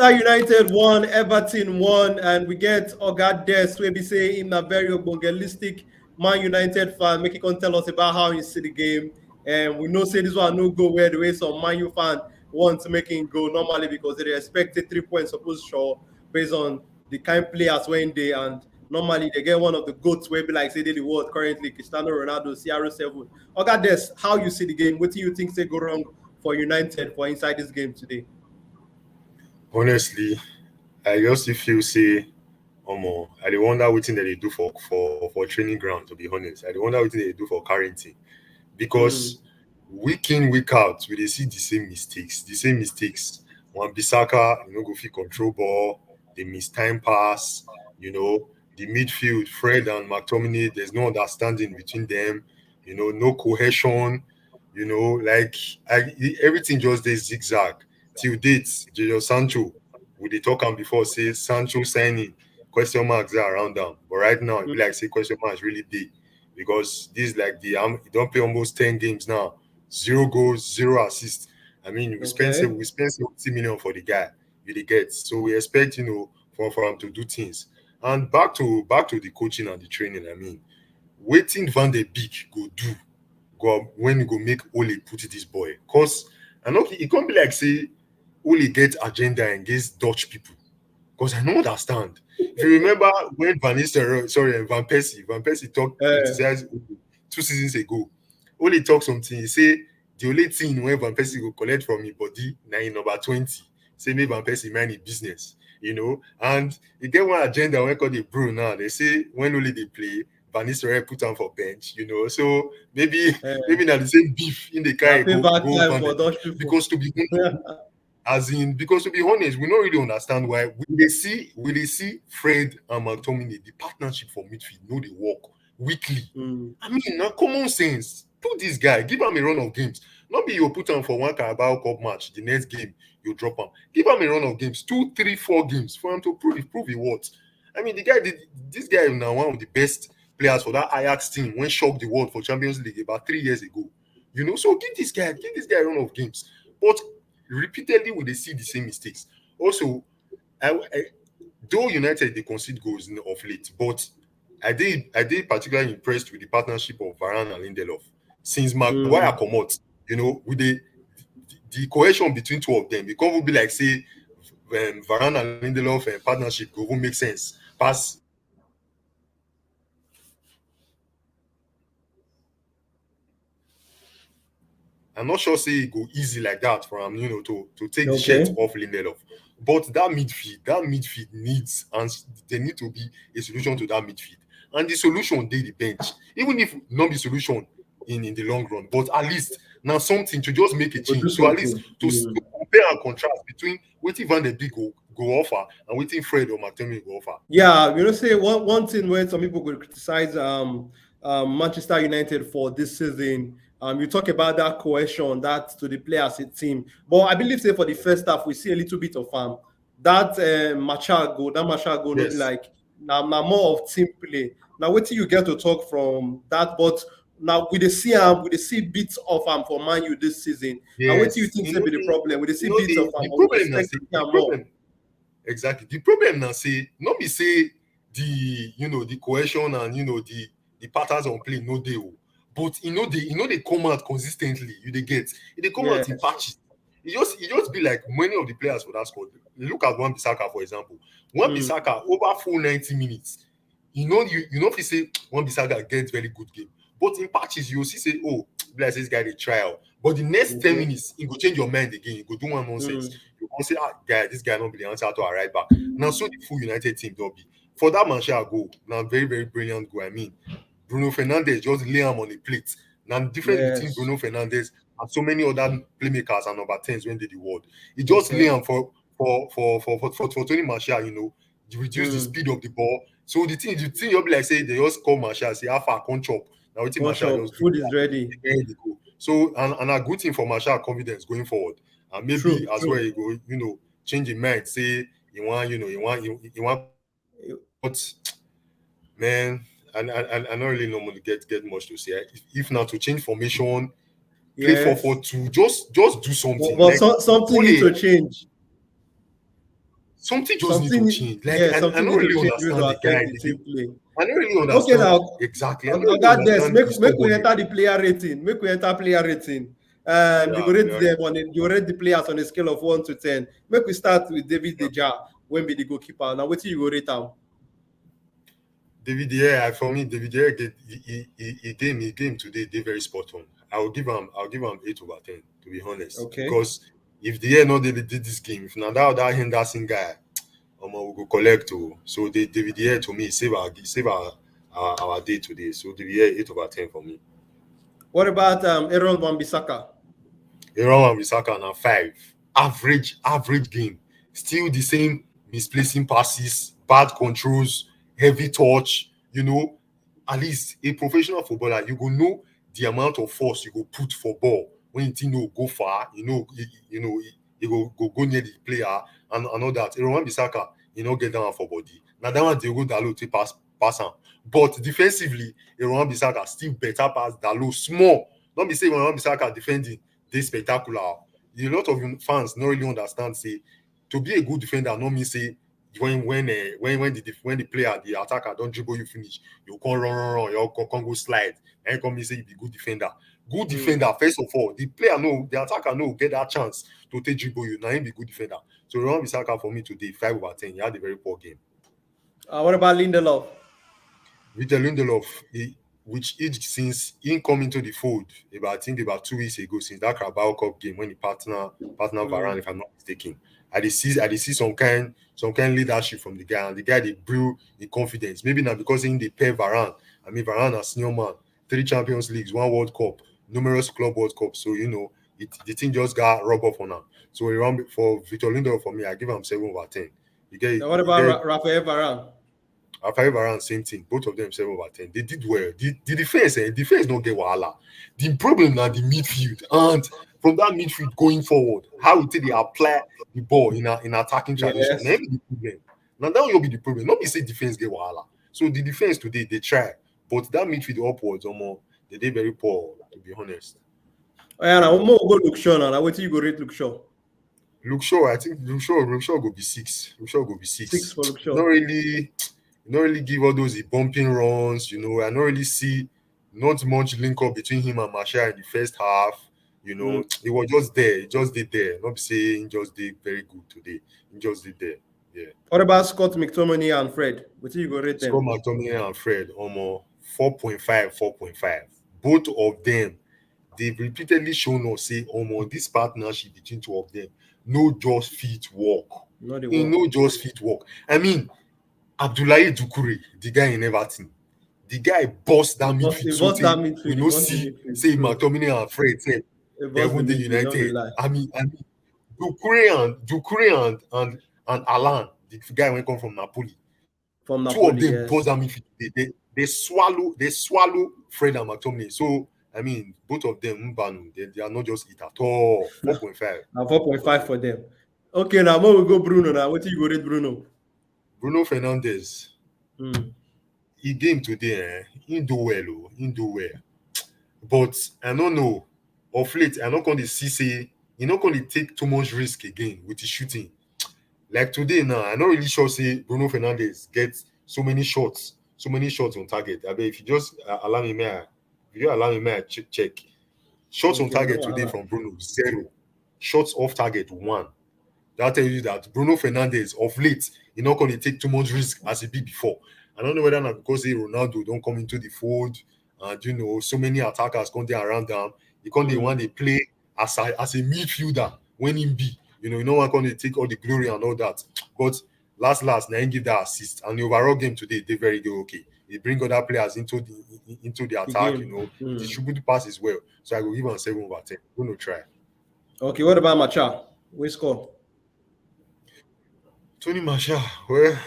United won, Everton won, and we get Oga Dez, where we say him a very evangelistic Man United fan, make he come tell us about how he see the game. And we know say this one no go where the way some Man U fan want to make him go normally because they expected 3 points supposed to show based on the kind players when they and normally they get one of the goats where be like say they the world currently Cristiano Ronaldo CR7. Oga Dez, how you see the game? What do you think say go wrong for United for inside this game today? Honestly, I just still feel say, I dey wonder what thing that they do for training ground. To be honest, I dey wonder what thing they do for quarantine Mm, because week in week out we dey see the same mistakes. The same mistakes. One Bissaka, go fit control ball. They miss time pass. The midfield, Fred and McTominay. There's no understanding between them. No cohesion. Like everything just dey zigzag till date. Jadon Sancho, we dey talk am before say Sancho signing question marks dey around am, but right now e mm, be like say question marks really dey because this like he don play almost 10 games now, 0 goals, 0 assists. I mean, okay. we spend 70 million for the guy. You dey get, so we expect for him to do things. And back to the coaching and the training. I mean, wetin Van de Beek go do go when you go make Ole put this boy, cause I know e can't be like say Ole get agenda against Dutch people because I don't understand. If you remember when Van Persie talked Uh, criticized Ole 2 seasons ago, Ole talk something. He say the only thing when Van Persie go collect from his body na in number 20. Say make Van Persie mind his business, And you get one agenda when called the brew now. They say when Ole they play, Van Nistelrooy put on for bench, So maybe uh, maybe now the same beef in the na car payback go time Van de for Beek Dutch people. because to be because to be honest, we don't really understand why we dey see Fred and McTominay, the partnership for midfield, know they work weekly. Mm, I mean, now common sense. Put this guy, give him a run of games. Not be you put him for one Carabao Cup match, the next game you drop him. Give him a run of games, 2, 3, 4 games for him to prove he what. I mean, this guy is now one of the best players for that Ajax team when shocked the world for Champions League about 3 years ago. So give this guy a run of games. But repeatedly we dey see the same mistakes. Also, I though United they concede goals of late, but I did particularly impressed with the partnership of Varane and Lindelof. Since Maguire mm. come out, with the cohesion between two of them, it can't be like say Varane and Lindelof partnership go even make sense. Pass I'm not sure say it go easy like that for him, to take the shirt Okay. off Lindelof. But that midfield needs, and there need to be a solution to that midfield. And the solution dey the bench, even if not the solution in the long run, but at least now something to just make a We go do change. To at least something. to compare and contrast between wetin Van der Beek go offer and wetin Fred or McTominay go offer. Yeah, say one thing where some people could criticize Manchester United for this season. You talk about that cohesion, that to the players, a team. But I believe say for the first half, we see a little bit of that Machar go, no be Yes. like now more of team play. Now wait till you get to talk from that, but now we dey see bits of for Man U this season. Now what do you Yes. think say be the problem? We dey see bits of The but we problem now expect say to see the more. problem exactly. The problem now say not be say the cohesion and the patterns on play no dey but they come out consistently. You they get it they come out in Yes. patches. It just be like many of the players for that squad. Look at one Bissaka for example. One Mm, Bissaka over full 90 minutes. If you say one Bissaka gets very good game, but in patches you will see say bless this guy they trial. But the next 10 okay. minutes, he go change your mind again. You go do one nonsense. Mm. You go say, guy, this guy not be the answer to our right back. Now, so the full United team don't be. For that man shall go. Now, very, very brilliant goal. I mean, Bruno Fernandes just lay him on the plate. Now, the difference between Yes. Bruno Fernandes and so many other playmakers and number 10s when they the world. He just lay Okay. him for Tony Marshall, you reduce the Mm. speed of the ball. So the thing you'll be like say they just call Marshall, say how far can chop. Now, what Marshall Workshop. just do? Food is ready. There you go. So and a good thing for Marshall confidence going forward. And maybe True. as well True. you go, change your mind, say you want but man, and I don't really normally get much to say. If now to change formation, play four Yes. four two, just do But, something. but Like something need only to change. something just need to Something, change. Like yeah, I something don't need to really change wey understand to the guy. affect the team play. I don't really Okay, understand now exactly. I don't really Oga Dez, understand his make we enter stubbornness. the player rating. Make we enter player rating. And you Yeah, go rate yeah. them on it. You rate the players on a scale of 1 to 10. Make we start with David Deja when be the goalkeeper. Now, what you go rate him? David Deer, for me, David Deer, he game today, they very spot on. I'll give him 8/10, to be honest. Okay. Because if Deer not they did this game, if now that Henderson guy, we go collect. So the David Deer to me save our day today. So David Deer 8/10 for me. What about Aaron Wan-Bissaka? Aaron Wan-Bissaka now 5. Average game. Still the same misplacing passes, bad controls, heavy touch. At least a professional footballer, you go know the amount of force you go put for ball when you know go far. You go near the player and all that. Aaron Wan-Bissaka, get down for body. Now that one they go Dalo to pass him. But defensively, Aaron Wan-Bissaka still better pass Dalo small. Don't be saying Aaron Wan-Bissaka defending they spectacular. A lot of fans not really understand. Say to be a good defender, not mean say when the player the attacker don't dribble you finish, you can't run, you can't go slide, and come me say you be good defender. Good defender first of all, the attacker know get that chance to take dribble you. Now him be good defender. So Ron Bissaka for me today 5/10. He had a very poor game. What about Lindelof? Victor Lindelof, which each since he come into the fold I think about 2 weeks ago since that Carabao Cup game when he partner Varane, if I'm not mistaken. I did see some kind leadership from the guy, and the guy they brew the confidence. Maybe not because in the pair Varane. I mean Varane as senior man, 3 Champions Leagues, 1 World Cup, numerous club World Cup. So the thing just got rub off on him. So around for Victor Lindelof for me, I give him 7/10. What You about get Rafael Varane? Rafael Varane, same thing. Both of them 7/10. They did well. The defense don't get wahala. The problem now the midfield, and from that midfield going forward, how will they apply the ball in attacking transition? Now Yes. be the problem. Now that will be the problem. Not be say defense get wahala. So the defense today they try, but that midfield upwards almost they did very poor, to be honest. Oh, yeah, Very now poor. more go look Shaw now. What you go rate Luke Shaw? Luke Shaw, I think Luke Shaw go be 6. Luke Shaw go be 6 6. for Luke Not Shaw. really not really give all those bumping runs. I don't really see not much link up between him and Martial in the first half. He was just there. He just did there. Not be saying he just did very good today. He just did there. Yeah. What about Scott McTominay and Fred? What you go rate Scott them? McTominay and Fred, almost 4.5, 4.5. Both of them, they've repeatedly shown us say, this partnership between two of them, no just fit work. Not the He work. no just fit work. I mean, Abdoulaye Doucouré, the guy in Everton, the guy bossed that midfield. He So bust that we midfield. He no bust the see midfield. say True. McTominay and Fred say He bust the even the midfield. Don't be United. lie. I mean, Doucouré and Alan, the guy when come from Napoli. From Two of Napoli, them boss yes. that midfield. They swallow Fred and McTominay. So I mean, both of them Mbanu, they are not just it at all. 4.5. And 4.5 for them. Okay, now more we go Bruno now. What you go rate Bruno? Bruno Fernandes, Hmm. he game today, he do well, he do well. But I don't know. Of late, I not going to see say he not going to take too much risk again with his shooting. Like today now, I'm not really sure say Bruno Fernandes gets so many shots on target. I bet if you just allow me, if you allow me, check. Shots on Okay, no target today wahala. from Bruno 0. Shots off target 1. That tells you that Bruno Fernandes of late, he's not going to take too much risk as he did before. I don't know whether not because Ronaldo don't come into the fold, and so many attackers come there around them. He can't Hmm. want to play as a midfielder when him be. No one going to take all the glory and all that. But last, now he give that assist, and the overall game today they very good. Okay, he bring other players into the The attack. game. He Hmm. distribute the passes well. So I go give him 7/10. Gonna try. Okay, what about Macha? We score. Tony Marshall, well,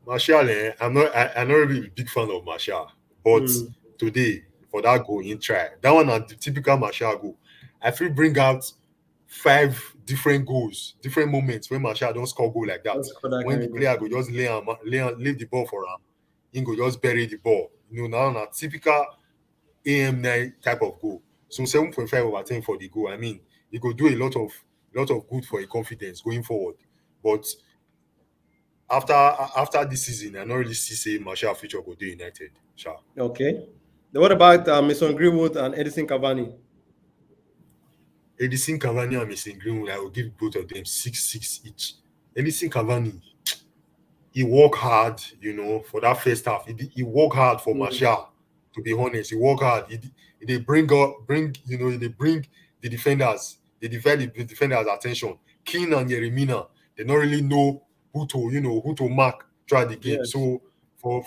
Martial, I'm not really a big fan of Martial, but Hmm. today for that goal in try, that one a typical Martial goal. I feel bring out 5 different goals, different moments when Martial don't score goal like that. Let's score that When the kind of goal. player go just leave the ball for him, he go just bury the ball. Now a typical AM9 type of goal. So 7.5/10 for the goal. I mean, he could do a lot of good for a confidence going forward. But after this season, I don't really see say Martial future go to United. Sure. Okay. Then what about Mason Greenwood and Edison Cavani? Edison Cavani and Mason Greenwood, I will give both of them 6-6 each. Edison Cavani, he worked hard, for that first half. He worked hard for Mm, Martial. To be honest, he worked hard. They they bring the defenders, the defenders' attention. Keane and Yeremina, they don't really know who to mark throughout the game. yes. So for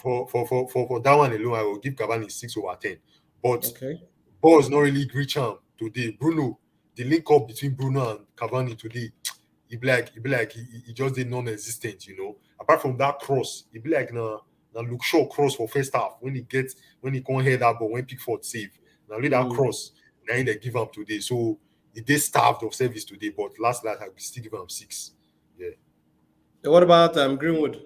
that one alone, I will give Cavani 6/10. But Okay. balls not really reach him today. Bruno, the link up between Bruno and Cavani today, he just did non-existent. Apart from that cross, he be like na Luke Shaw cross for first half when he can't hear that ball when Pickford save. Now let that Mm. cross, now they give up today. So he did starved of service today, but last I will still give him 6. Yeah. Then what about Greenwood?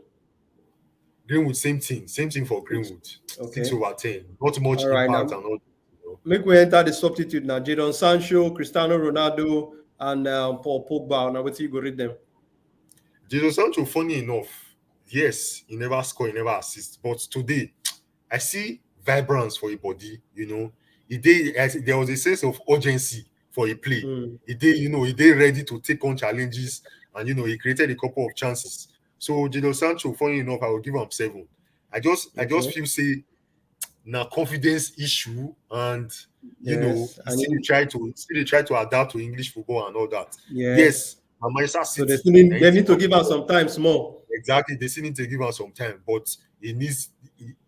Greenwood, same thing for Six. Greenwood. Okay. 6/10. Not much All right. impact Now and all. make we enter the substitute now. Jadon Sancho, Cristiano Ronaldo, and Paul Pogba. Now what you go read them? Jesus Sancho, funny enough, yes, he never score, he never assist. But today, I see vibrance for a body. There was a sense of urgency for a play. Mm. He did ready to take on challenges, and he created a couple of chances. So Jadon Sancho, funny enough, I will give him 7. I just Okay. feel say now confidence issue, and Yes. he And still they try to adapt to English football and all that. yes. Yes, Manchester So they City, still now need, he they fit need to talk give us some time more. exactly. They still need to give us some time, but he needs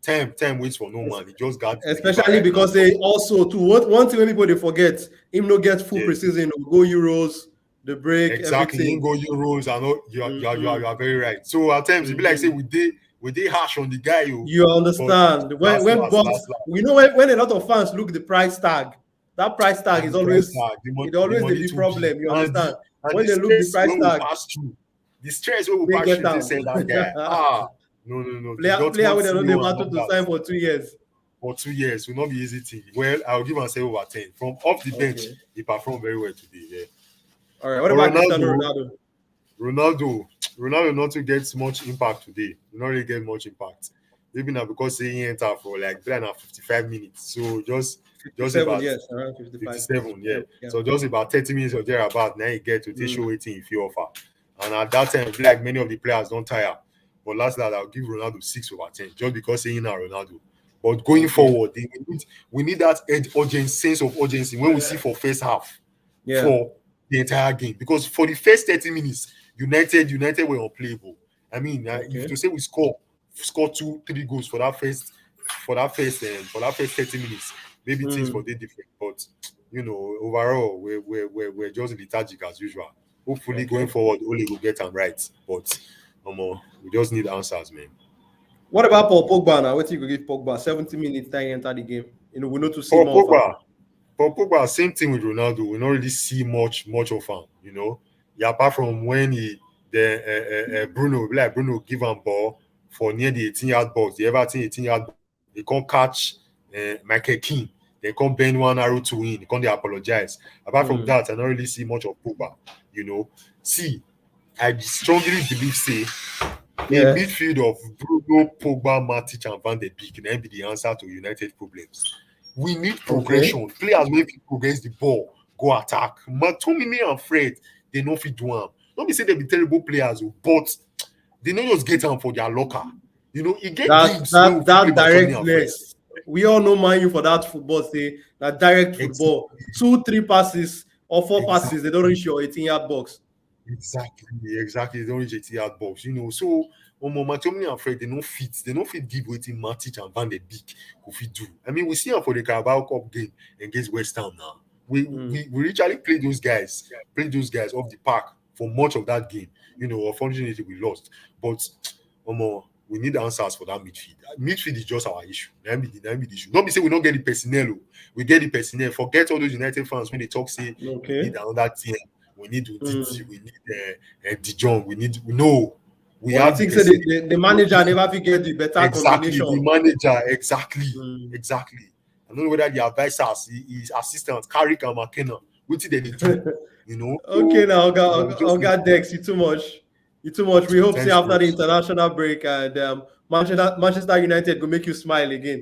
time waits for no man. He just got to deliver Especially right now. because they also too one thing anybody forget, him no get full Yeah, preseason, go Euros, the break, exactly. You everything. go Euros, I know you Mhm, are very right. So at times it be like say mhm. we did harsh on the guy, You but understand when last, boss, when a lot of fans look the price tag, that price tag and is the price always tag, it the always the money big too big, problem. You and understand the when they look the stress price when we tag, pass through, the stress when we they pass get through, they down. say that guy, no, the Player Dortmund with another CEO and battle all to that. sign for 2 years. For 2 years will not be easy thing. Well, I'll give myself over 10. From off the bench, Okay. he performed very well today. Yeah. All right. What For about Cristiano Ronaldo, Ronaldo? Ronaldo, Ronaldo not to get much impact today. He not really get much impact. Maybe now because he enter for like 55 minutes. So just 57 about years, around 55, 57, yeah. 57. Yeah. So just about 30 minutes or thereabout. Now you get to take Mm, show waiting if you offer. And at that time, like many of the players don't tire. But last night I'll give Ronaldo 6/10 just because saying now Ronaldo. But going okay. forward, we need that sense of urgency when we see for first half Yeah. for the entire game. Because for the first 30 minutes, United were unplayable. I mean, if Okay. to say we score 2-3 goals for that first 30 minutes, maybe things for Mm, the different. But overall, we're just lethargic as usual. Hopefully, going okay. forward, Ole will get them right. But we just need answers, man. What about Paul Pogba now? What you could give Pogba 70 minutes time enter the game? We know to see Paul more of him. Pogba, Paul Pogba, same thing with Ronaldo. We don't really see much of him. Yeah, apart from when Bruno give him ball for near the 18-yard box, the Everton 18-yard box, they can't catch Michael Keane. They can't bend one arrow to win. They can't apologize. Apart from Mm, that, I don't really see much of Pogba. See, I strongly believe, say, a yeah. midfield of Bruno, Pogba, Matic, and Van de Beek can be the answer to United problems. We need Okay. progression. Players wey fit progress the ball, go attack. McTominay and Fred, they no fit do am. Don't be say they be terrible players, but they no just get am for their locker. E get That games when we that fit play that McTominay and Fred. directness. We all know Man U for that football. Say that direct football, Exactly, 2, 3 passes or 4 passes, they don't exactly. reach your 18-yard box. Exactly. They don't reach 80-yard box. So McTominay and Fred, they no fit give wetin Matic and Van de Beek go fit do. I mean, we see am for the Carabao Cup game against West Ham now. We Mm, we, we literally played those guys off the park for much of that game. Unfortunately we lost. But we need answers for that midfield. Midfield is just our issue. That be the issue. Not be say we don't get the personnel. We get the personnel. Forget all those United fans when they talk say we okay. need another team. We need Uditi, Mm. we need De Jong, no, we But you have the think say personnel. the manager never fit get the better Exactly, the combination? manager, exactly, Mm. exactly. I don't know whether the advisors, his assistants, Carrick and McKenna, what did they do? Okay, So now we just need Oga Dex, you too much. You too much. We hope see Thanks, after the bros. international break and Manchester United will make you smile again.